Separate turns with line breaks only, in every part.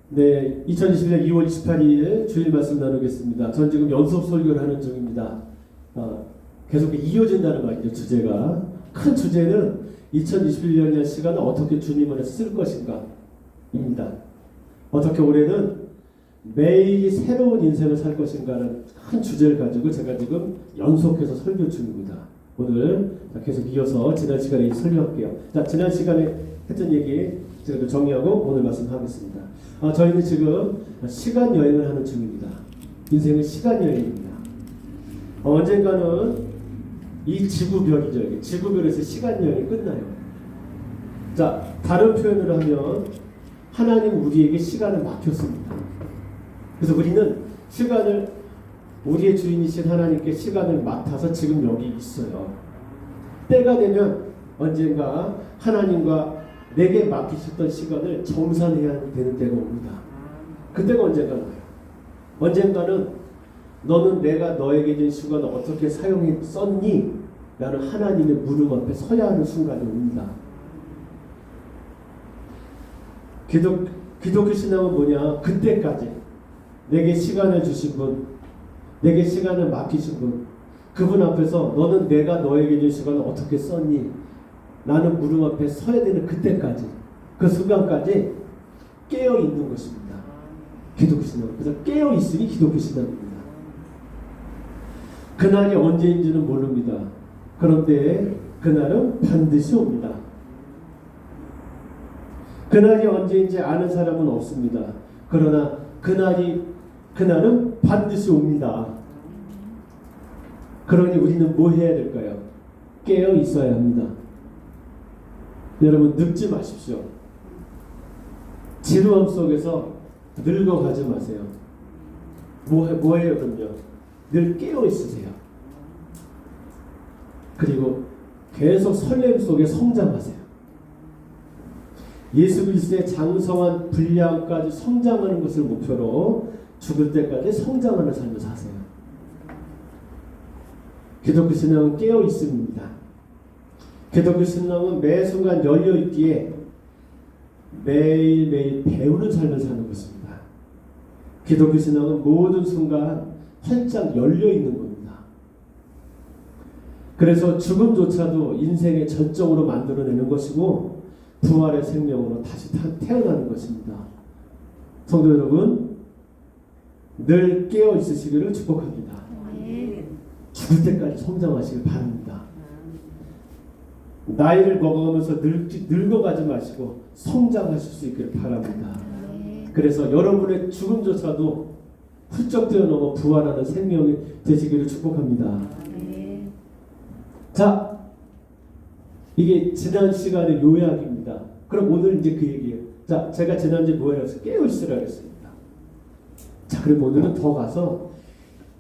네, 2021년 2월 28일 주일 말씀 나누겠습니다. 전 지금 연속 설교를 하는 중입니다. 계속 이어진다는 말이죠. 주제가. 큰 주제는 2021년의 시간을 어떻게 주님 안에서 쓸 것인가 입니다. 어떻게 올해는 매일 새로운 인생을 살 것인가는 큰 주제를 가지고 제가 지금 연속해서 설교 중입니다. 오늘 계속 이어서 지난 시간에 설교할게요. 자, 지난 시간에 했던 얘기 제가 좀 정리하고 오늘 말씀하겠습니다. 저희는 지금 시간 여행을 하는 중입니다. 인생은 시간 여행입니다. 언젠가는 이 지구별이죠. 이게 지구별에서 시간 여행이 끝나요. 자, 다른 표현으로 하면 하나님 우리에게 시간을 맡겼습니다. 그래서 우리는 시간을 우리의 주인이신 하나님께 시간을 맡아서 지금 여기 있어요. 때가 되면 언젠가 하나님과 내게 맡기셨던 시간을 정산해야 되는 때가 옵니다. 그때가 언젠가 나요. 언젠가는 너는 내가 너에게 준 시간을 어떻게 썼니? 라는 하나님의 무릎 앞에 서야 하는 순간이 옵니다. 기독교 신앙은 뭐냐? 그때까지 내게 시간을 주신 분, 내게 시간을 맡기신 분, 그분 앞에서 너는 내가 너에게 준 시간을 어떻게 썼니? 나는 무릎 앞에 서야 되는 그때까지, 그 순간까지 깨어 있는 것입니다. 기독교 신앙. 그래서 깨어 있으니 기독교 신앙입니다. 그날이 언제인지는 모릅니다. 그런데 그날은 반드시 옵니다. 그날이 언제인지 아는 사람은 없습니다. 그러나 그날은 반드시 옵니다. 그러니 우리는 뭐 해야 될까요? 깨어 있어야 합니다. 여러분, 늙지 마십시오. 지루함 속에서 늙어가지 마세요. 뭐예요 그럼요? 늘 깨어 있으세요. 그리고 계속 설렘 속에 성장하세요. 예수 그리스도의 장성한 분량까지 성장하는 것을 목표로 죽을 때까지 성장하는 삶을 사세요. 기독교 신앙은 깨어 있습니다. 기독교 신앙은 매 순간 열려 있기에 매일매일 배우는 삶을 사는 것입니다. 기독교 신앙은 모든 순간 활짝 열려 있는 겁니다. 그래서 죽음조차도 인생의 전적으로 만들어내는 것이고 부활의 생명으로 다시 태어나는 것입니다. 성도 여러분, 늘 깨어 있으시기를 축복합니다. 죽을 때까지 성장하시길 바랍니다. 나이를 먹어가면서 늙어가지 마시고 성장하실 수 있기를 바랍니다. 그래서 여러분의 죽음조차도 훌쩍 뛰어넘어 부활하는 생명이 되시기를 축복합니다. 자, 이게 지난 시간의 요약입니다. 그럼 오늘 이제 그 얘기예요. 자, 제가 지난주에 뭐예요? 깨어있으라 했습니다. 자, 그럼 오늘은 더 가서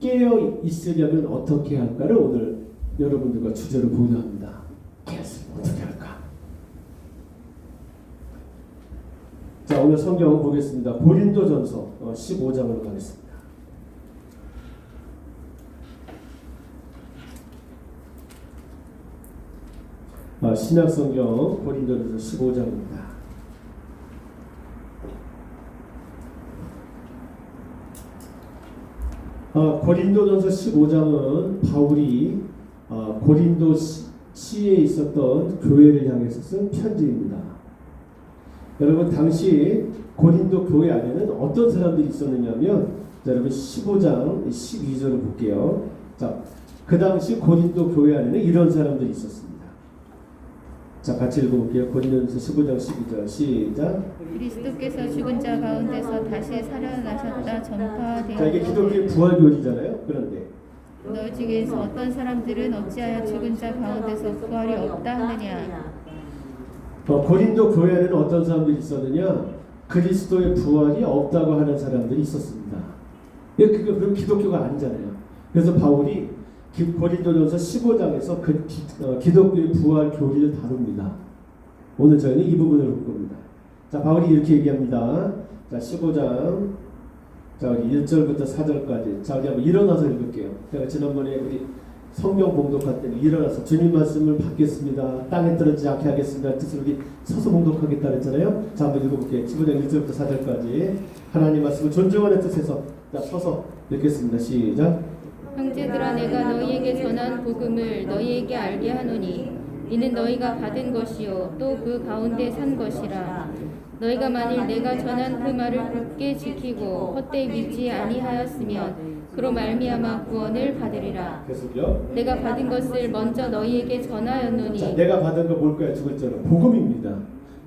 깨어있으려면 어떻게 할까를 오늘 여러분들과 주제로 공유합니다. 깨어있으면 어떻게 할까? 자, 오늘 성경을 보겠습니다. 고린도전서 15장으로 가겠습니다. 신약성경 고린도전서 15장입니다. 고린도전서 15장은 바울이 고린도 시에 있었던 교회를 향해서 쓴 편지입니다. 여러분, 당시 고린도 교회 안에는 어떤 사람들이 있었느냐면, 여러분 15장 12절을 볼게요. 자, 그 당시 고린도 교회 안에는 이런 사람들이 있었습니다. 자, 같이 읽어볼게요. 고린도전서 15장 12절 시작.
그리스도께서 죽은 자 가운데서 다시 살아나셨다 전파되었고.
자, 이게 기독교의 부활교리잖아요. 그런데
너 중에서 어떤 사람들은 어찌하여 죽은 자 가운데서 부활이 없다 하느냐.
고린도 교회 안에는 어떤 사람들이 있었느냐? 그리스도의 부활이 없다고 하는 사람들이 있었습니다. 그럼 기독교가 아니잖아요. 그래서 바울이 고린도전서 15장에서 기독교의 부활 교리를 다룹니다. 오늘 저희는 이 부분을 볼 겁니다. 자, 바울이 이렇게 얘기합니다. 자, 15장 자, 1절부터 4절까지. 자, 우리 한번 일어나서 읽을게요. 제가 지난번에 우리 성경 봉독할 때는 일어나서 주님 말씀을 받겠습니다. 땅에 떨어지지 않게 하겠습니다. 뜻을 우리 서서 봉독하겠다 그랬잖아요. 자, 한번 읽어볼게요. 15장 1절부터 4절까지 하나님 말씀을 존중하는 뜻에서 자, 서서 읽겠습니다. 시작.
형제들아 내가 너희에게 전한 복음을 너희에게 알게 하노니 이는 너희가 받은 것이요 또 그 가운데 산 것이라. 너희가 만일 내가 전한 그 말을 굳게 지키고 헛되이 믿지 아니하였으면 그로 말미암아 구원을 받으리라.
계속요.
내가 받은 것을 먼저 너희에게 전하였노니.
자, 내가 받은 거 뭘까요? 두 글자로 복음입니다.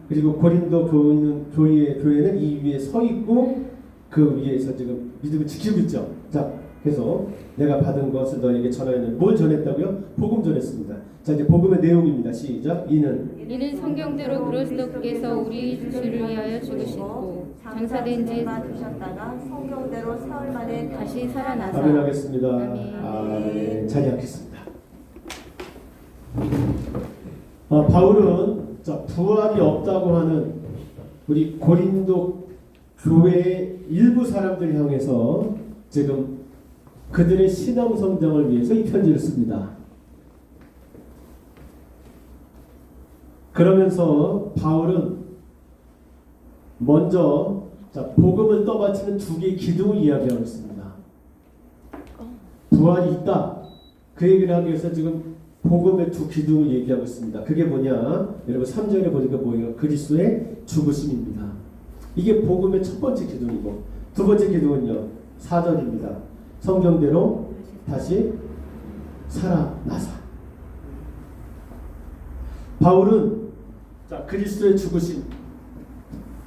그리고 고린도 교회는 이 위에 서 있고 그 위에서 지금 믿음을 지키고 있죠. 자, 계속 내가 받은 것을 너에게 전하였는데 뭘 전했다고요? 복음 전했습니다. 자, 이제 복음의 내용입니다. 시작. 이는
성경대로 그리스도께서 우리 주를 위하여 죽으시고 장사된 지
주셨다가 성경대로 사흘 만에
다시 살아나사.
아멘 하겠습니다.
아멘.
아멘. 자리하겠습니다. 바울은 자, 부활이 없다고 하는 우리 고린도 교회 일부 사람들 향해서 지금 그들의 신앙 성장을 위해서 이 편지를 씁니다. 그러면서 바울은 먼저 자, 복음을 떠받치는 두 개의 기둥을 이야기하고 있습니다. 부활이 있다. 그 얘기를 하기 위해서 지금 복음의 두 기둥을 얘기하고 있습니다. 그게 뭐냐? 여러분 3절에 보니까 뭐예요? 그리스도의 죽으심입니다. 이게 복음의 첫 번째 기둥이고 두 번째 기둥은요. 4절입니다. 성경대로 다시 살아나사. 바울은 자, 그리스도의 죽으심.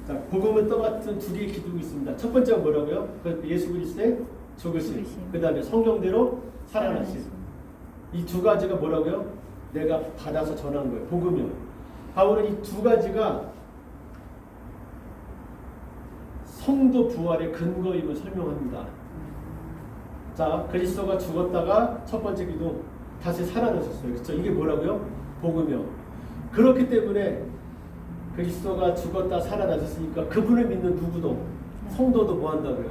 자, 복음을 떠받든 두 개의 기둥이 있습니다. 첫 번째가 뭐라고요? 예수 그리스도의 죽으심. 그 다음에 성경대로 살아나심. 이 두 가지가 뭐라고요? 내가 받아서 전한 거예요. 복음이요. 바울은 이 두 가지가 성도 부활의 근거임을 설명합니다. 자, 그리스도가 죽었다가 첫 번째 기둥 다시 살아나셨어요. 그렇죠? 이게 뭐라고요? 복음이요. 그렇기 때문에 그리스도가 죽었다 살아나셨으니까 그분을 믿는 누구도 성도도 뭐 한다고요?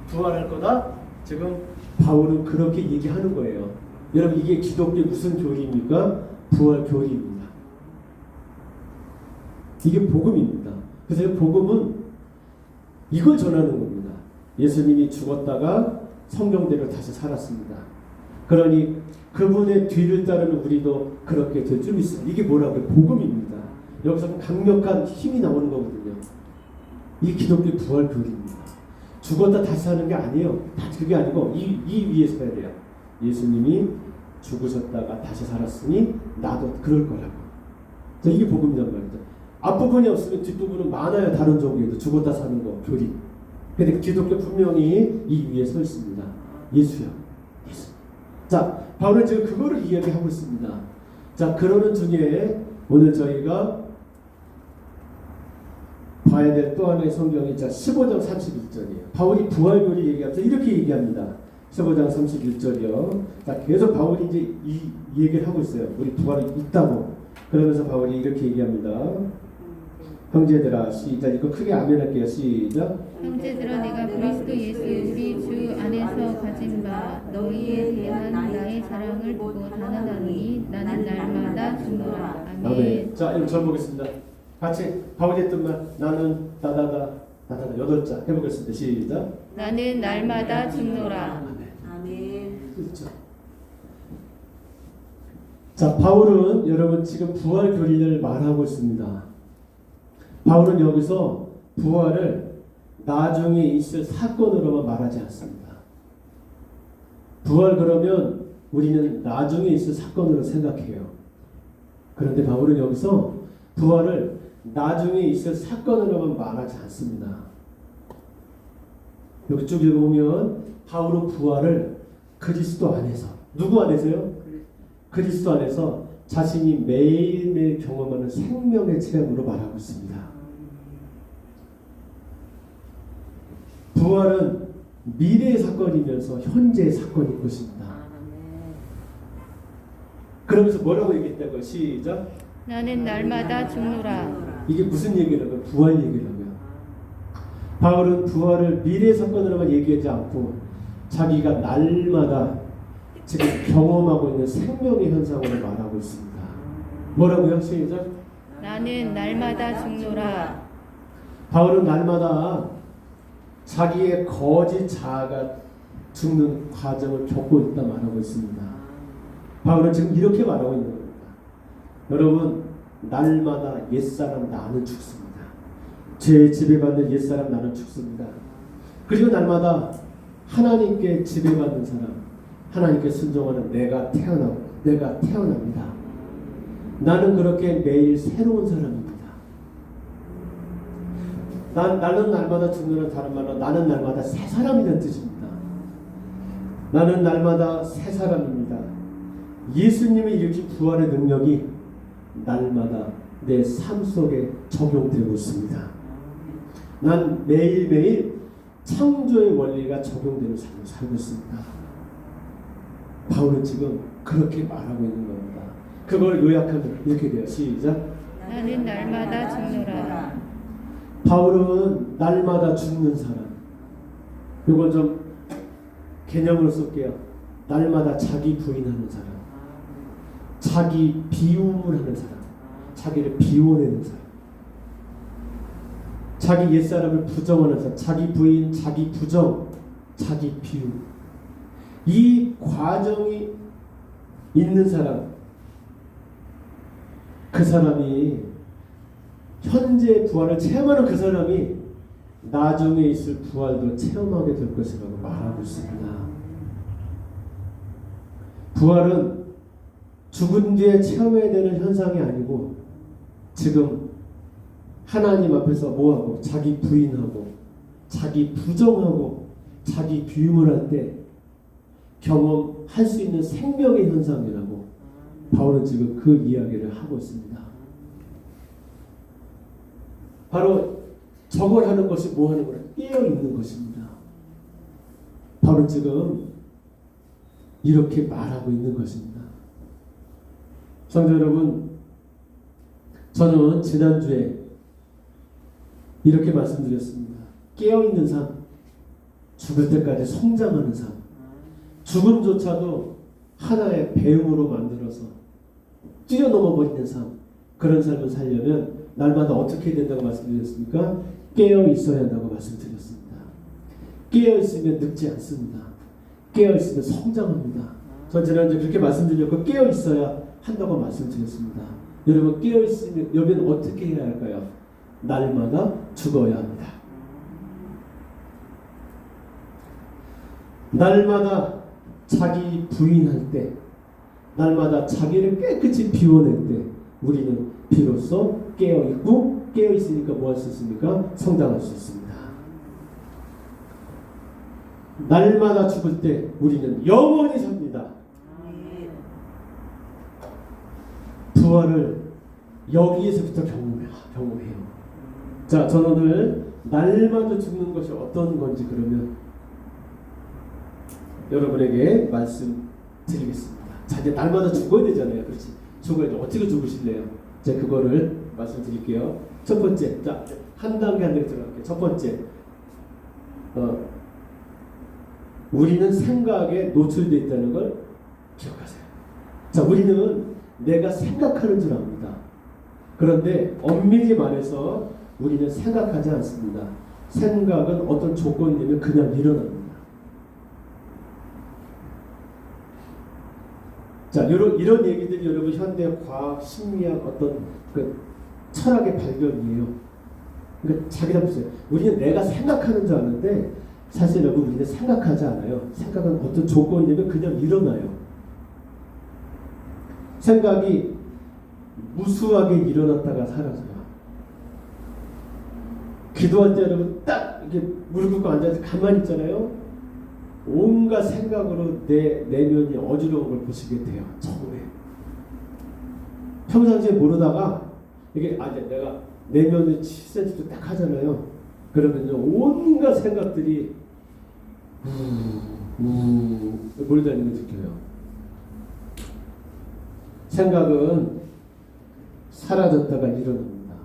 부활할 거다. 지금 바울은 그렇게 얘기하는 거예요. 여러분 이게 기독교의 무슨 교리입니까? 부활 교리입니다. 이게 복음입니다. 그래서 복음은 이걸 전하는 겁니다. 예수님이 죽었다가 성경대로 다시 살았습니다. 그러니 그분의 뒤를 따르는 우리도 그렇게 될 줄 믿습니다. 이게 뭐라고요? 복음입니다. 여기서 강력한 힘이 나오는 거거든요. 이 기독교의 부활 교리입니다. 죽었다 다시 사는 게 아니에요. 그게 아니고 이 위에서 해야 돼요. 예수님이 죽으셨다가 다시 살았으니 나도 그럴 거라고. 자, 이게 복음이란 말이죠. 앞부분이 없으면 뒷부분은 많아요. 다른 종교에도 죽었다 사는 거 교리. 근데 기독교 분명히 이 위에 서 있습니다. 예수요. 예수. 자, 바울은 지금 그거를 이야기하고 있습니다. 자, 그러는 중에 오늘 저희가 봐야 될 또 하나의 성경이 자 15장 31절이에요. 바울이 부활교리 얘기하면서 이렇게 얘기합니다. 15장 31절이요. 자, 계속 바울이 이제 이 얘기를 하고 있어요. 우리 부활이 있다고. 그러면서 바울이 이렇게 얘기합니다. 형제들아, 시작. 이거 크게 아멘할게요. 시작.
형제들아 내가 그리스도 예수 우리 주 안에서 가진 바 너희에 대한 나의 사랑을 보고 당하나니 나는 날마다 죽노라. 아멘.
아멘. 자, 이거 절 보겠습니다. 같이 바울이 했던 말 나는 다다다 8자 해보겠습니다. 시작.
나는 날마다 죽노라.
아멘.
그렇죠. 자, 바울은 여러분 지금 부활 교리를 말하고 있습니다. 바울은 여기서 부활을 나중에 있을 사건으로만 말하지 않습니다. 부활 그러면 우리는 나중에 있을 사건으로 생각해요. 그런데 바울은 여기서 부활을 나중에 있을 사건으로만 말하지 않습니다. 여기 쭉 읽어보면 바울은 부활을 그리스도 안에서 누구 안에서요? 그리스도 안에서 자신이 매일매일 경험하는 생명의 체험으로 말하고 있습니다. 부활은 미래의 사건이면서 현재의 사건일 것입니다. 그러면서 뭐라고 얘기했다고요? 시작.
나는 날마다 죽노라.
이게 무슨 얘기라고요? 부활 얘기라고요. 바울은 부활을 미래의 사건으로만 얘기하지 않고 자기가 날마다 지금 경험하고 있는 생명의 현상으로 말하고 있습니다. 뭐라고요? 시작.
나는 날마다 죽노라.
바울은 날마다 자기의 거짓 자아가 죽는 과정을 겪고 있다 말하고 있습니다. 바울은 지금 이렇게 말하고 있는 겁니다. 여러분, 날마다 옛사람 나는 죽습니다. 죄에 지배받는 옛사람 나는 죽습니다. 그리고 날마다 하나님께 지배받는 사람, 하나님께 순종하는 내가 태어납니다. 나는 그렇게 매일 새로운 사람입니다. 나는 날마다 죽는 다른 말로 나는 날마다 새 사람이라는 뜻입니다. 나는 날마다 새 사람입니다. 예수님이 일으킨 부활의 능력이 날마다 내 삶 속에 적용되고 있습니다. 난 매일매일 창조의 원리가 적용되는 삶을 살고 있습니다. 바울은 지금 그렇게 말하고 있는 겁니다. 그걸 요약하면 이렇게 돼요. 시작.
나는 날마다 죽노라.
바울은 날마다 죽는 사람. 이걸 좀 개념으로 쓸게요. 날마다 자기 부인하는 사람, 자기 비움을 하는 사람, 자기를 비워내는 사람, 자기 옛사람을 부정하는 사람, 자기 부인, 자기 부정, 자기 비움. 이 과정이 있는 사람, 그 사람이 현재 부활을 체험하는 그 사람이 나중에 있을 부활도 체험하게 될 것이라고 말하고 있습니다. 부활은 죽은 뒤에 체험해야 되는 현상이 아니고 지금 하나님 앞에서 뭐하고 자기 부인하고 자기 부정하고 자기 비움을 할 때 경험할 수 있는 생명의 현상이라고 바울은 지금 그 이야기를 하고 있습니다. 바로 저걸 하는 것이 뭐 하는 거냐? 깨어있는 것입니다. 바울은 지금 이렇게 말하고 있는 것입니다. 성도 여러분, 저는 지난주에 이렇게 말씀드렸습니다. 깨어있는 삶, 죽을 때까지 성장하는 삶, 죽음조차도 하나의 배움으로 만들어서 뛰어넘어버리는 삶, 그런 삶을 살려면 날마다 어떻게 해야 된다고 말씀드렸습니까? 깨어 있어야 한다고 말씀드렸습니다. 깨어 있으면 늙지 않습니다. 깨어 있으면 성장합니다. 전 지난주에 그렇게 말씀드렸고 깨어 있어야 한다고 말씀드렸습니다. 여러분, 깨어 있으면 여러분 어떻게 해야 할까요? 날마다 죽어야 합니다. 날마다 자기 부인할 때, 날마다 자기를 깨끗이 비워낼 때 우리는 비로소 깨어있고, 깨어있으니까 뭐 할 수 있습니까? 성장할 수 있습니다. 날마다 죽을 때 우리는 영원히 삽니다. 부활을 여기에서부터 경험해요. 자, 저는 오늘 날마다 죽는 것이 어떤 건지 그러면 여러분에게 말씀드리겠습니다. 자, 이제 날마다 죽어야 되잖아요. 그렇지? 죽어야죠. 어떻게 죽으실래요? 제가 그거를 말씀드릴게요. 첫 번째, 자, 한 단계 한 단계 들어갈게요. 첫 번째, 우리는 생각에 노출되어 있다는 걸 기억하세요. 자, 우리는 내가 생각하는 줄 압니다. 그런데 엄밀히 말해서 우리는 생각하지 않습니다. 생각은 어떤 조건이 되면 그냥 일어납니다. 자, 이런 얘기들이 여러분 현대 과학, 심리학 어떤 그 철학의 발견이에요. 그러니까 자기가 보세요. 우리는 내가 생각하는 줄 아는데 사실 여러분 우리는 생각하지 않아요. 생각은 어떤 조건이 되면 그냥 일어나요. 생각이 무수하게 일어났다가 사라져요. 기도할 때 여러분 딱 이렇게 무릎 꿇고 앉아서 가만히 있잖아요. 온갖 생각으로 내 내면이 어지러운 걸 보시게 돼요. 처음에. 평상시에 모르다가 이게 내가 내면을 7cm 딱 하잖아요. 그러면요 온갖 생각들이 몰려다니는 걸 느껴요. 생각은 사라졌다가 일어납니다.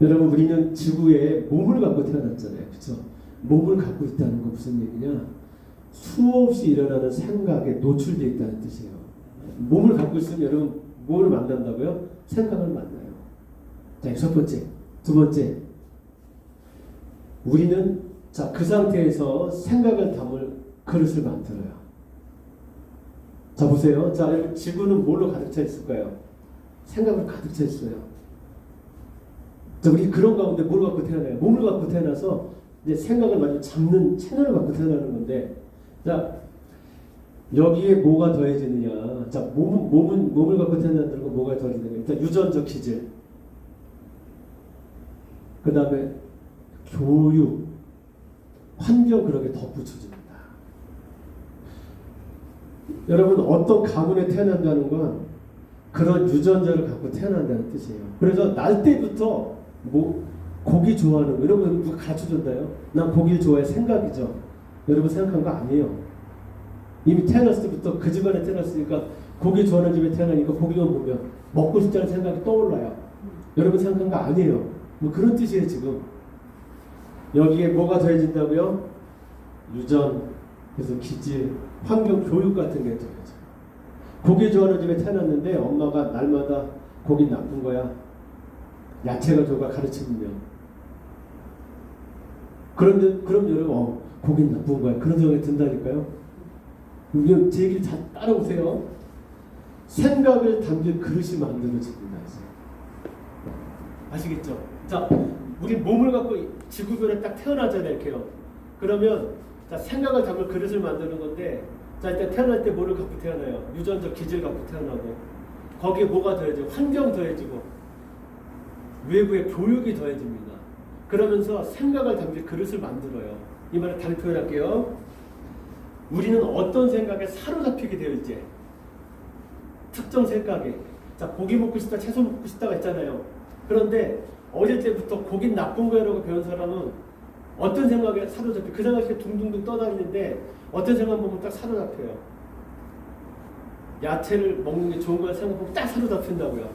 여러분, 우리는 지구에 몸을 갖고 태어났잖아요. 그렇죠? 몸을 갖고 있다는 건 무슨 얘기냐? 수없이 일어나는 생각에 노출되어 있다는 뜻이에요. 몸을 갖고 있으면 여러분 뭐를 만난다고요? 생각을 만나요. 자, 첫 번째. 두 번째. 우리는 자, 그 상태에서 생각을 담을 그릇을 만들어요. 자, 보세요. 자, 여러분 지구는 뭘로 가득 차 있을까요? 생각으로 가득 차 있어요. 자, 우리 그런 가운데 뭘 갖고 태어나요? 몸을 갖고 태어나서 이제 생각을 많이 잡는 채널을 갖고 태어나는 건데, 자, 여기에 뭐가 더해지느냐? 자, 몸을 갖고 태어난다는 건 뭐가 더해지느냐? 일단 유전적 기질, 그 다음에 교육, 환경 그런 게 덧붙여집니다. 여러분 어떤 가문에 태어난다는 건 그런 유전자를 갖고 태어난다는 뜻이에요. 그래서 날 때부터 뭐 고기 좋아하는 거 이런 거 누가 가르쳐준다요? 난 고기를 좋아해 생각이죠. 여러분 생각한 거 아니에요. 이미 태어났을 때부터 그 집안에 태어났으니까 고기 좋아하는 집에 태어나니까 고기만 보면 먹고 싶다는 생각이 떠올라요. 여러분 생각한 거 아니에요. 뭐 그런 뜻이에요 지금. 여기에 뭐가 더해진다고요? 유전, 그래서 기질, 환경, 교육 같은 게 더해져요. 고기 좋아하는 집에 태어났는데 엄마가 날마다 고기 나쁜 거야. 야채가 좋아 가르치면요. 그럼 여러분 고기 나쁜 거야. 그런 생각이 든다니까요. 그럼 제 얘기를 잘 따라오세요. 생각을 담길 그릇이 만들어집니다. 아시겠죠? 자, 우리 몸을 갖고 지구별에 딱 태어나잖아요, 이렇게요. 그러면 자, 생각을 담을 그릇을 만드는 건데, 자, 일단 태어날 때 뭐를 갖고 태어나요? 유전적 기질 갖고 태어나고, 거기에 뭐가 더해지고, 환경 더해지고, 외부의 교육이 더해집니다. 그러면서 생각을 담길 그릇을 만들어요. 이 말을 다시 표현할게요. 우리는 어떤 생각에 사로잡히게 되어 있지? 특정 생각에. 자, 고기 먹고 싶다, 채소 먹고 싶다가 있잖아요. 그런데 어릴 때부터 고기 나쁜 거라고 배운 사람은 어떤 생각에 사로잡혀? 그 생각이 둥둥둥 떠다니는데 어떤 생각 보면 딱 사로잡혀요. 야채를 먹는 게 좋은 거라 생각하면 딱 사로잡힌다고요.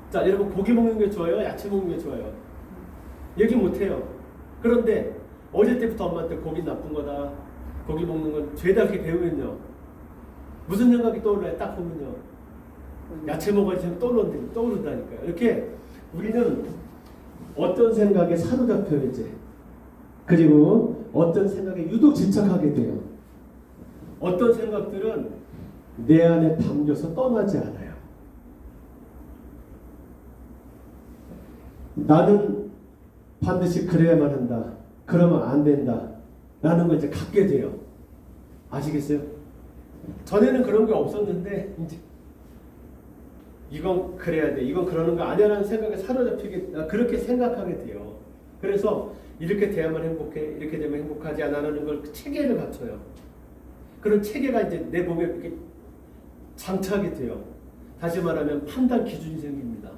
자, 여러분 고기 먹는 게 좋아요? 야채 먹는 게 좋아요? 얘기 못해요. 그런데 어릴 때부터 엄마한테 고기 나쁜 거다, 고기 먹는 건 죄다 이렇게 배우면요. 무슨 생각이 떠올라요? 딱 보면요. 야채 먹어야지 떠오른다니까요. 이렇게 우리는 어떤 생각에 사로잡혀요 이제. 그리고 어떤 생각에 유독 집착하게 돼요. 어떤 생각들은 내 안에 담겨서 떠나지 않아요. 나는 반드시 그래야만 한다. 그러면 안 된다. 라는 걸 이제 갖게 돼요. 아시겠어요? 전에는 그런 게 없었는데 이제 이건 그래야 돼, 이건 그러는 거 아니야 라는 생각에 사로잡히게, 그렇게 생각하게 돼요. 그래서 이렇게 돼야만 행복해, 이렇게 되면 행복하지 않아라는 걸 체계를 갖춰요. 그런 체계가 이제 내 몸에 이렇게 장착이 돼요. 다시 말하면 판단 기준이 생깁니다.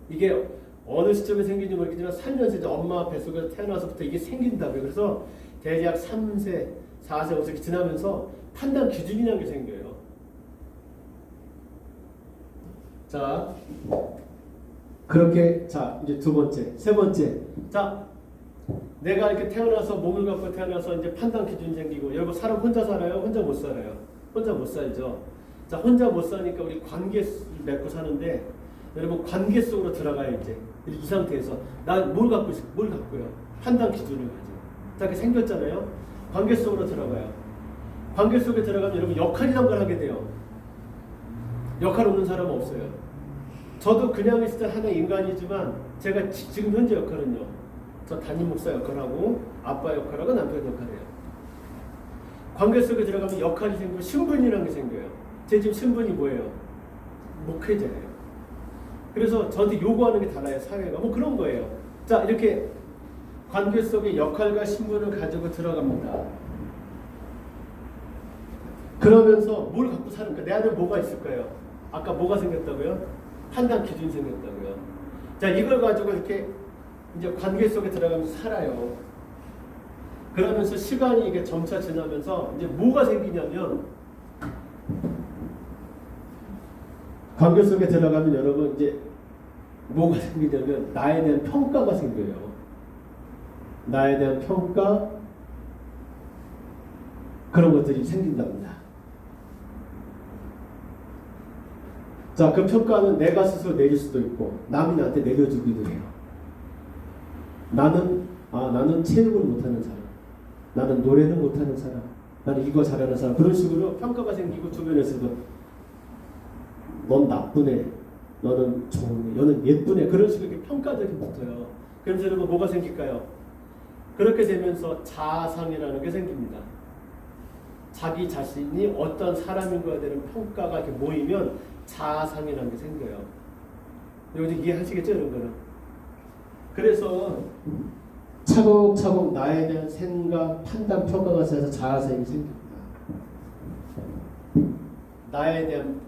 이게 어느 시점에 생긴지 모르겠지만 살면서 이제 엄마 뱃속에서 태어나서부터 이게 생긴다고요. 그래서 대략 3세, 4세, 5세 지나면서 판단 기준이라는 게 생겨요. 자, 그렇게, 자, 이제 두 번째, 세 번째. 자, 내가 이렇게 태어나서 몸을 갖고 태어나서 이제 판단 기준이 생기고, 여러분 사람 혼자 살아요? 혼자 못 살아요? 혼자 못 살죠. 자, 혼자 못 사니까 우리 관계를 맺고 사는데, 여러분 관계 속으로 들어가요 이제. 이 상태에서 나 뭘 갖고 있어? 뭘 갖고요? 판단 기준을 가지고. 자, 이렇게 생겼잖아요. 관계 속으로 들어가요. 관계 속에 들어가면 여러분 역할이란 걸 하게 돼요. 역할 없는 사람은 없어요. 저도 그냥 있을 때 하는 인간이지만 제가 지금 현재 역할은요. 저 담임 목사 역할하고 아빠 역할하고 남편 역할이에요. 관계 속에 들어가면 역할이 생기고 신분이라는 게 생겨요. 제 지금 신분이 뭐예요? 목회자예요. 그래서 저한테 요구하는 게 달라요. 사회가 뭐 그런 거예요. 자, 이렇게 관계 속에 역할과 신분을 가지고 들어갑니다. 그러면서 뭘 갖고 사는가? 내 안에 뭐가 있을까요? 아까 뭐가 생겼다고요? 판단 기준이 생겼다고요. 자, 이걸 가지고 이렇게 이제 관계 속에 들어가면서 살아요. 그러면서 시간이 이게 점차 지나면서 이제 뭐가 생기냐면, 관계 속에 들어가면 여러분 이제 뭐가 생기냐면 나에 대한 평가가 생겨요. 나에 대한 평가, 그런 것들이 생긴답니다. 자, 그 평가는 내가 스스로 내릴 수도 있고 남이 나한테 내려주기도 해요. 나는 체육을 못하는 사람, 나는 노래는 못하는 사람, 나는 이거 잘하는 사람, 그런 식으로 평가가 생기고 주변에서도 넌 나쁘네, 너는 좋네, 너는 예쁘네, 그런 식으로 이렇게 평가들이 붙어요. 그러면서 여러분 뭐가 생길까요? 그렇게 되면서 자아상이라는 게 생깁니다. 자기 자신이 어떤 사람인 거에 대한 평가가 이렇게 모이면 자아상이라는 게 생겨요. 여러분 이해하시겠죠, 이런 거는? 그래서 차곡차곡 나에 대한 생각, 판단, 평가가 쌓여서 자아상이 생깁니다. 나에 대한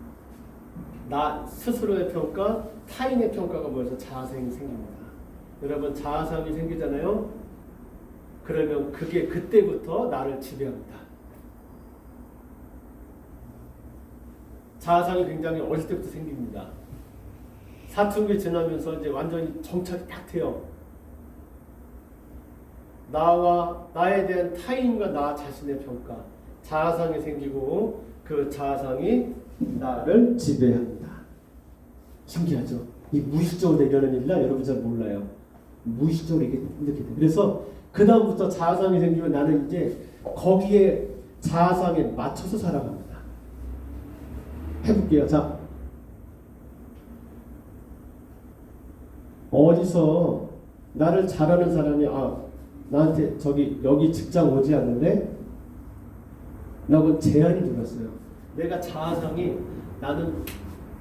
나 스스로의 평가, 타인의 평가가 모여서 자아상이 생깁니다. 여러분 자아상이 생기잖아요. 그러면 그게 그때부터 나를 지배합니다. 자아상이 굉장히 어릴 때부터 생깁니다. 사춘기 지나면서 이제 완전히 정착이 딱 돼요. 나에 대한 타인과 나 자신의 평가, 자아상이 생기고 그 자아상이 나를 지배합니다. 신기하죠? 이 무의식적으로 일어나는 일이라 여러분 잘 몰라요. 무의식적으로 이렇게 돼요. 그래서 그 다음부터 자아상이 생기면 나는 이제 거기에 자아상에 맞춰서 살아갑니다. 해볼게요. 자, 어디서 나를 잘하는 사람이 나한테 여기 직장 오지 않는데 라고 제안이 들었어요. 내가 자아상이 나는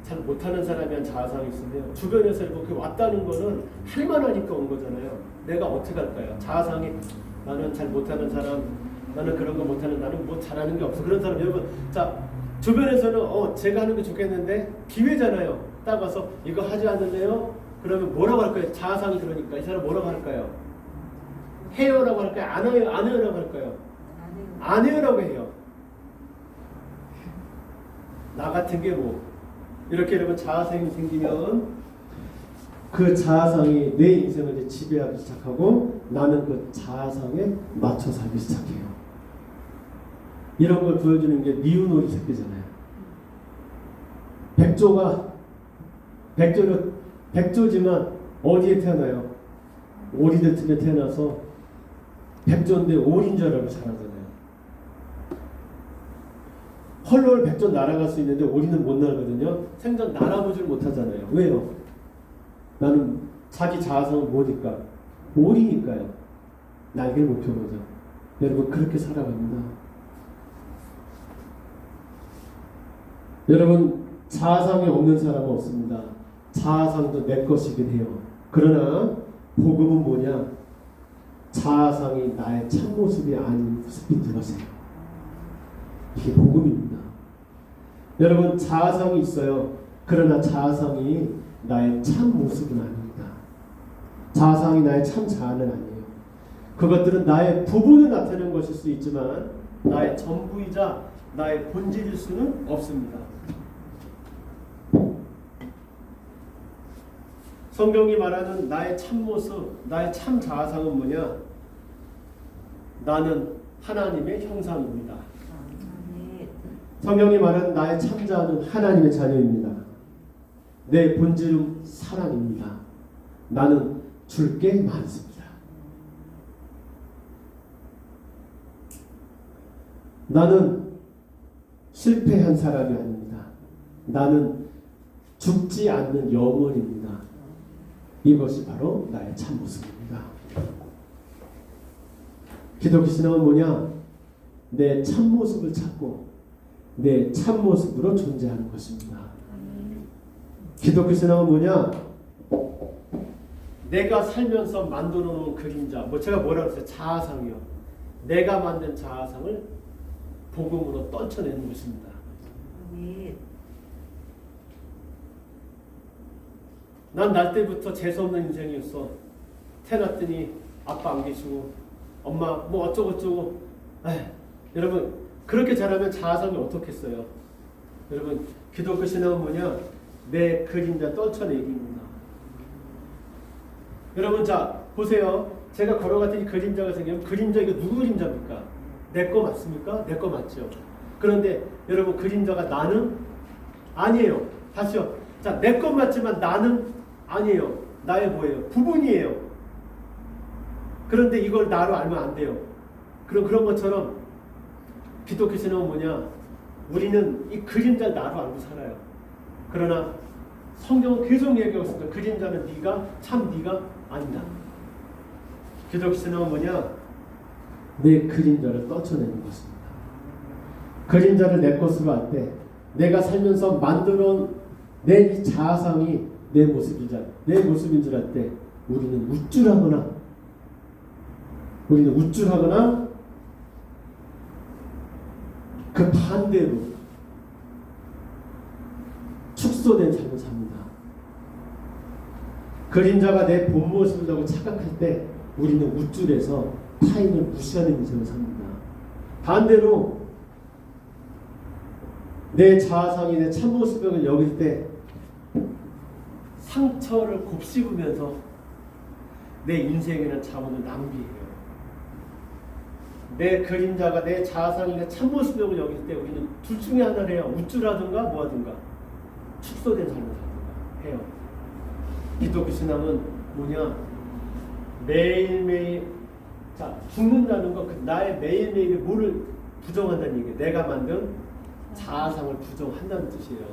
잘 못하는 사람이란 자아상이 있으면 주변에서 이렇게 왔다는 거는 할만하니까 온 거잖아요. 내가 어떻게 할까요? 자아상이 나는 잘 못하는 사람, 나는 그런 거 못하는, 나는 뭐 잘하는 게 없어, 그런 사람. 여러분 자, 주변에서는 제가 하는 게 좋겠는데 기회잖아요. 딱 와서 이거 하지 않는데요? 그러면 뭐라고 할까요? 자아상이 그러니까 이 사람 뭐라고 할까요? 해요라고 할까요? 안 해요? 안 해요라고 할까요? 안 해요라고 해요. 나 같은 게 뭐 이렇게 여러분 자아상이 생기면 그 자아상이 내 인생을 이제 지배하기 시작하고 나는 그 자아상에 맞춰 살기 시작해요. 이런 걸 보여주는 게 미운오리 새끼잖아요. 백조지만 어디에 태어나요? 오리들 틈에 태어나서 백조인데 오리인 줄 알고 자라잖아요. 헐헐 백조 날아갈 수 있는데 오리는 못 날거든요. 생전 날아보질 못하잖아요. 왜요? 나는 자기 자아상은 뭐니까? 오리니까요. 날개를 못 펴보죠. 여러분 그렇게 살아갑니다. 여러분 자아상이 없는 사람은 없습니다. 자아상도 내 것이긴 해요. 그러나 복음은 뭐냐? 자아상이 나의 참모습이 아닌 모습이 들어서요. 이게 복음입니다. 여러분 자아상이 있어요. 그러나 자아상이 나의 참모습은 아닙니다. 자아상이 나의 참 자아는 아니에요. 그것들은 나의 부분을 나타내는 것일 수 있지만 나의 전부이자 나의 본질일 수는 없습니다. 성경이 말하는 나의 참모습, 나의 참 자아상은 뭐냐? 나는 하나님의 형상입니다. 성경이 말하는 나의 참 자아는 하나님의 자녀입니다. 내 본질은 사랑입니다. 나는 줄 게 많습니다. 나는 실패한 사람이 아닙니다. 나는 죽지 않는 영혼입니다. 이것이 바로 나의 참모습입니다. 기독교 신앙은 뭐냐? 내 참모습을 찾고 내 참모습으로 존재하는 것입니다. 기독교 신앙은 뭐냐? 내가 살면서 만들어 놓은 그림자, 제가 뭐라고 했어요? 자아상이요. 내가 만든 자아상을 복음으로 떨쳐내는 것입니다. 난 날 때부터 재수없는 인생이었어. 태어났더니 아빠 안 계시고 엄마 뭐 어쩌고저쩌고. 여러분 그렇게 자라면 자아상이 어떻겠어요? 여러분 기독교 신앙은 뭐냐? 내 그림자 떨쳐내기입니다. 여러분 자 보세요. 제가 걸어갔더니 그림자가 생기면 그림자 이거 누구 그림자입니까? 내 거 맞습니까? 내 거 맞죠. 그런데 여러분 그림자가 나는 아니에요. 다시요. 자, 내 건 맞지만 나는 아니에요. 나의 뭐예요? 부분이에요. 그런데 이걸 나로 알면 안 돼요. 그런 것처럼 기독교 신앙은 뭐냐? 우리는 이 그림자를 나로 알고 살아요. 그러나 성경은 계속 얘기하고 있습니다. 그림자는 네가 참 네가 아니다. 기독교 신앙은 뭐냐? 내 그림자를 떨쳐내는 것입니다. 그림자를 내 것으로 할 때 내가 살면서 만들어 내 이 자아상이 내 모습인 줄 알 때 우리는 우쭐하거나 그 반대로 축소된 삶을 삽니다. 그림자가 내 본 모습이라고 착각할 때 우리는 우쭐해서 타인을 무시하는 인생을 삽니다. 반대로 내 자아상이 내 참모습을 여길 때 상처를 곱씹으면서 내 인생에는 자원을 낭비해요. 내 그림자가 내 자아상이 내 참모습을 여길 때 우리는 둘 중에 하나를 해요. 우쭐하든가 뭐하든가 축소된 삶을 살든가 해요. 기독교 신앙은 뭐냐? 매일매일 죽는다는 거, 나의 매일매일이 뭐를 부정한다는 얘기예요. 내가 만든 자아상을 부정한다는 뜻이에요.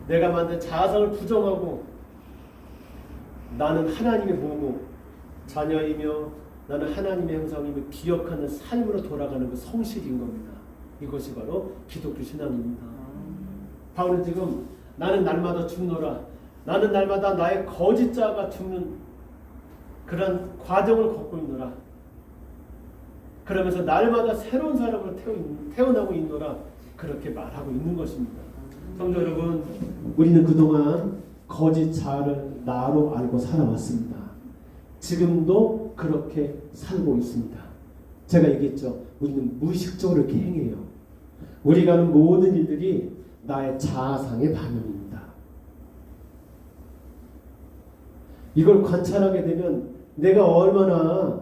내가 만든 자아상을 부정하고 나는 하나님의 모고 자녀이며 나는 하나님의 형상임을 기억하는 삶으로 돌아가는 그 성실인 겁니다. 이것이 바로 기독교 신앙입니다. 바울은 지금 나는 날마다 죽노라. 나는 날마다 나의 거짓자가 죽는 그런 과정을 걷고 있노라. 그러면서 날마다 새로운 사람으로 태어나고 있노라. 그렇게 말하고 있는 것입니다. 성도 여러분, 우리는 그동안 거짓 자아를 나로 알고 살아왔습니다. 지금도 그렇게 살고 있습니다. 제가 얘기했죠. 우리는 무의식적으로 이렇게 행해요. 우리가 하는 모든 일들이 나의 자아상의 반영입니다. 이걸 관찰하게 되면 내가 얼마나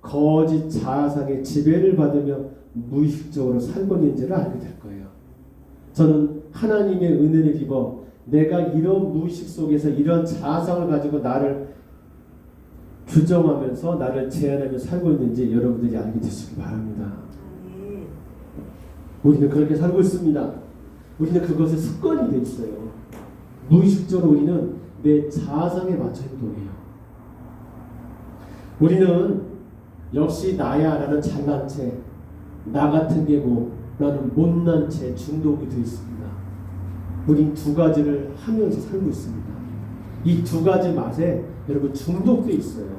거짓 자아상의 지배를 받으며 무의식적으로 살고 있는지를 알게 될 거예요. 저는 하나님의 은혜를 입어 내가 이런 무의식 속에서 이런 자아상을 가지고 나를 규정하면서 나를 제한하며 살고 있는지 여러분들이 알게 되시기 바랍니다. 우리는 그렇게 살고 있습니다. 우리는 그것에 습관이 되어 있어요. 무의식적으로 우리는 내 자아상에 맞춰 행동해요. 우리는 역시 나야라는 잘난 채, 나 같은 게 뭐라는 못난 채 중독이 되어 있습니다. 우린 두 가지를 하면서 살고 있습니다. 이 두 가지 맛에 여러분 중독되어 있어요.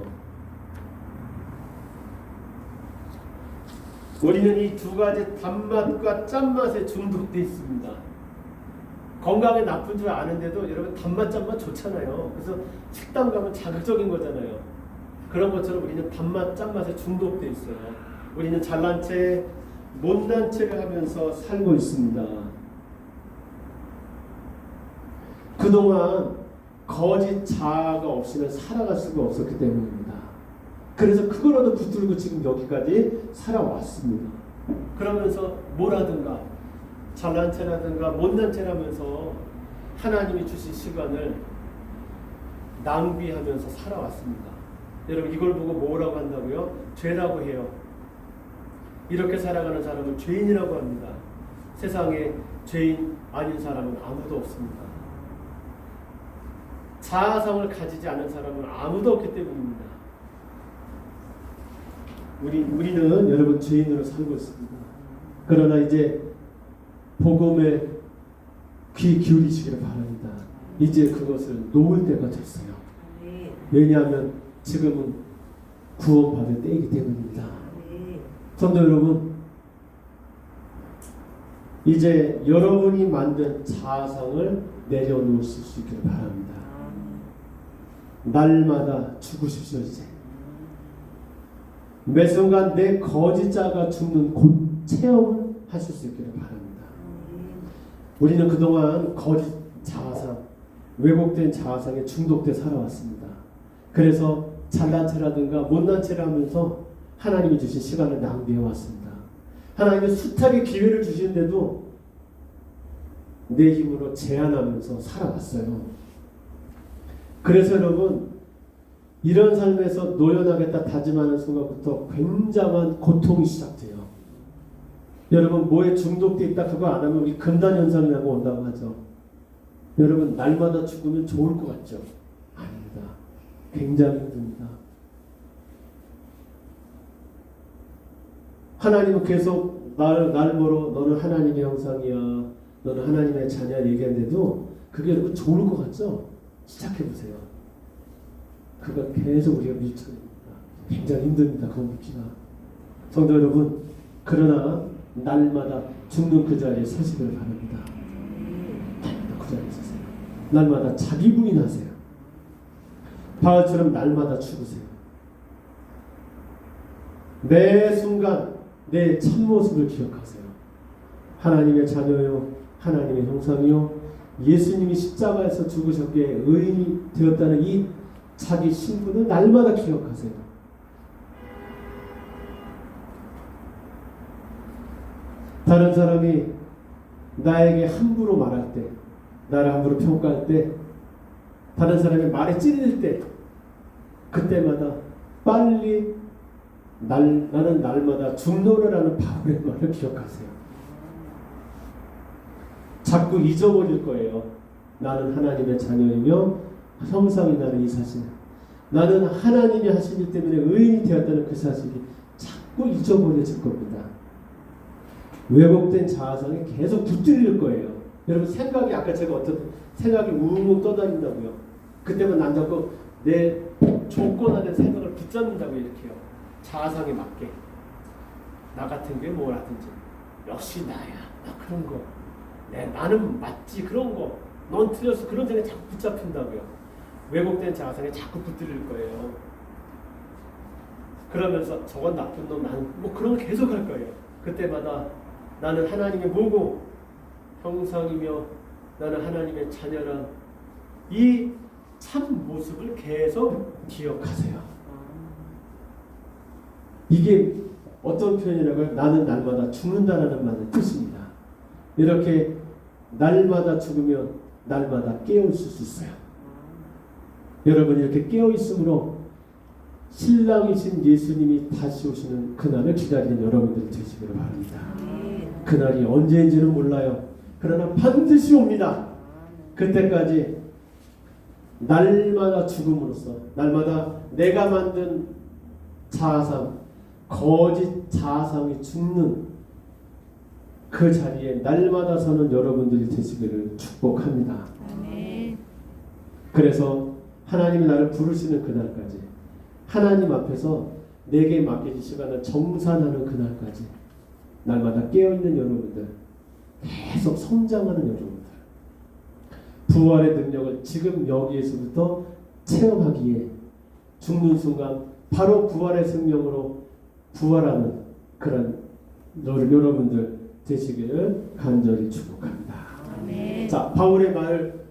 우리는 이 두 가지 단맛과 짠맛에 중독되어 있습니다. 건강에 나쁜 줄 아는데도 여러분 단맛 짠맛 좋잖아요. 그래서 식당 가면 자극적인 거잖아요. 그런 것처럼 우리는 단맛 짠맛에 중독되어 있어요. 우리는 잘난 채 못난 채를 하면서 살고 있습니다. 그동안 거짓 자아가 없이는 살아갈 수가 없었기 때문입니다. 그래서 그거라도 붙들고 지금 여기까지 살아왔습니다. 그러면서 뭐라든가 잘난 채라든가 못난 채라면서 하나님이 주신 시간을 낭비하면서 살아왔습니다. 여러분 이걸 보고 뭐라고 한다고요? 죄라고 해요. 이렇게 살아가는 사람은 죄인이라고 합니다. 세상에 죄인 아닌 사람은 아무도 없습니다. 자아성을 가지지 않은 사람은 아무도 없기 때문입니다. 우리는 여러분 죄인으로 살고 있습니다. 그러나 이제 복음에 귀 기울이시기를 바랍니다. 이제 그것을 놓을 때가 됐어요. 왜냐하면 지금은 구원받을 때이기 때문입니다. 성도 여러분, 이제 여러분이 만든 자아상을 내려놓으실 수 있기를 바랍니다. 날마다 죽으십시오. 이제 매 순간 내 거짓자가 죽는 체험을 하실 수 있기를 바랍니다. 우리는 그동안 거짓 자아상, 왜곡된 자아상에 중독돼 살아왔습니다. 그래서 잘난 체라든가 못난 체를 하면서 하나님이 주신 시간을 낭비해 왔습니다. 하나님은 숱하게 기회를 주시는데도 내 힘으로 제한하면서 살아왔어요. 그래서 여러분, 이런 삶에서 노연하겠다 다짐하는 순간부터 굉장한 고통이 시작돼요. 여러분, 뭐에 중독돼 있다 그거 안 하면 우리 금단 현상이라고 온다고 하죠. 여러분, 날마다 죽으면 좋을 것 같죠? 아닙니다. 굉장히 힘듭니다. 하나님은 계속 날 보러 너는 하나님의 형상이야, 너는 하나님의 자녀야 얘기하는데도 그게 여러분 좋을 것 같죠? 시작해보세요. 그거 계속 우리가 밀쳐냅니다. 굉장히 힘듭니다. 그거 믿기가. 성도 여러분, 그러나 날마다 죽는 그 자리에 서시길 바랍니다. 날마다 그 자리에 서세요. 날마다 자기 부인하세요. 바울처럼 날마다 죽으세요. 매 순간 내 참모습을 기억하세요. 하나님의 자녀요, 하나님의 형상이요, 예수님이 십자가에서 죽으셨기에 의인이 되었다는 이 자기 신분을 날마다 기억하세요. 다른 사람이 나에게 함부로 말할 때, 나를 함부로 평가할 때, 다른 사람의 말에 찔릴 때, 그때마다 빨리 나는 날마다 죽노라라는 바울의 말을 기억하세요. 자꾸 잊어버릴 거예요. 나는 하나님의 자녀이며 형상이 나는 이 사실, 나는 하나님이 하신 일 때문에 의인이 되었다는 그 사실이 자꾸 잊어버려질 겁니다. 왜곡된 자아상이 계속 붙들릴 거예요. 여러분, 생각이 아까 제가 어떤 생각이 웅웅 떠다닌다고요. 그때만 난 잡고 내 조건 안에 생각을 붙잡는다고 이렇게요. 자아상에 맞게. 나 같은 게 뭐라든지 역시 나야, 나 그런 거, 나는 맞지 그런 거, 넌 틀렸어 그런 생각이 자꾸 붙잡힌다고요. 왜곡된 자아상에 자꾸 붙들릴 거예요. 그러면서 저건 나쁜 놈, 나는 뭐 그런 거 계속 할 거예요. 그때마다 나는 하나님의 모고 형상이며 나는 하나님의 자녀란 이 참 모습을 계속 기억하세요. 이게 어떤 표현이라고요? 나는 날마다 죽는다라는 말의 뜻입니다. 이렇게 날마다 죽으면 날마다 깨어있을 수 있어요. 여러분, 이렇게 깨어있음으로 신랑이신 예수님이 다시 오시는 그날을 기다리는 여러분들이 되시기를 바랍니다. 그날이 언제인지는 몰라요. 그러나 반드시 옵니다. 그때까지 날마다 죽음으로써, 날마다 내가 만든 자아상, 거짓 자아상이 죽는 그 자리에 날마다 서는 여러분들이 되시기를 축복합니다. 그래서 하나님이 나를 부르시는 그날까지, 하나님 앞에서 내게 맡겨진 시간을 정산하는 그날까지 날마다 깨어있는 여러분들, 계속 성장하는 여러분들, 부활의 능력을 지금 여기에서부터 체험하기에 죽는 순간 바로 부활의 생명으로 부활하는 그런 여러분들 되시기를 간절히 축복합니다. 자, 바울의 말을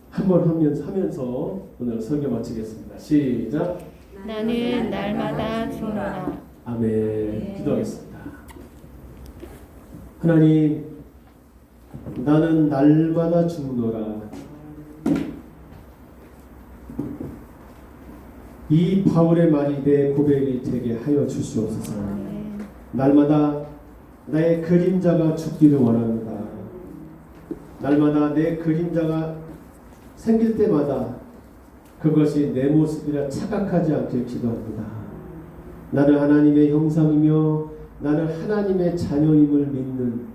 한번 하면서 오늘 설교 마치겠습니다. 시작.
나는 날마다 죽노라.
아멘. 기도하겠습니다. 하나님, 나는 날마다 죽노라. 이 바울의 말이 내 고백이 되게 하여 주시옵소서. 날마다 나의 그림자가 죽기를 원합니다. 날마다 내 그림자가 생길 때마다 그것이 내 모습이라 착각하지 않길 기도합니다. 나는 하나님의 형상이며 나는 하나님의 자녀임을 믿는,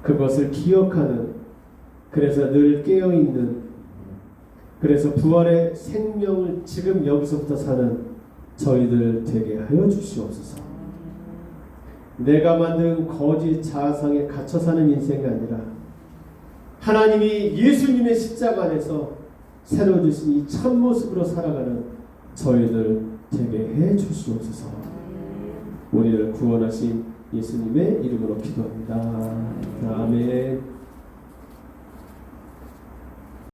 그것을 기억하는, 그래서 늘 깨어있는, 그래서 부활의 생명을 지금 여기서부터 사는 저희들 되게 하여 주시옵소서. 내가 만든 거짓 자아상에 갇혀 사는 인생이 아니라 하나님이 예수님의 십자가 안에서 새로 주신 이 참모습으로 살아가는 저희들 되게 해 주시옵소서. 우리를 구원하신 예수님의 이름으로 기도합니다. 아멘.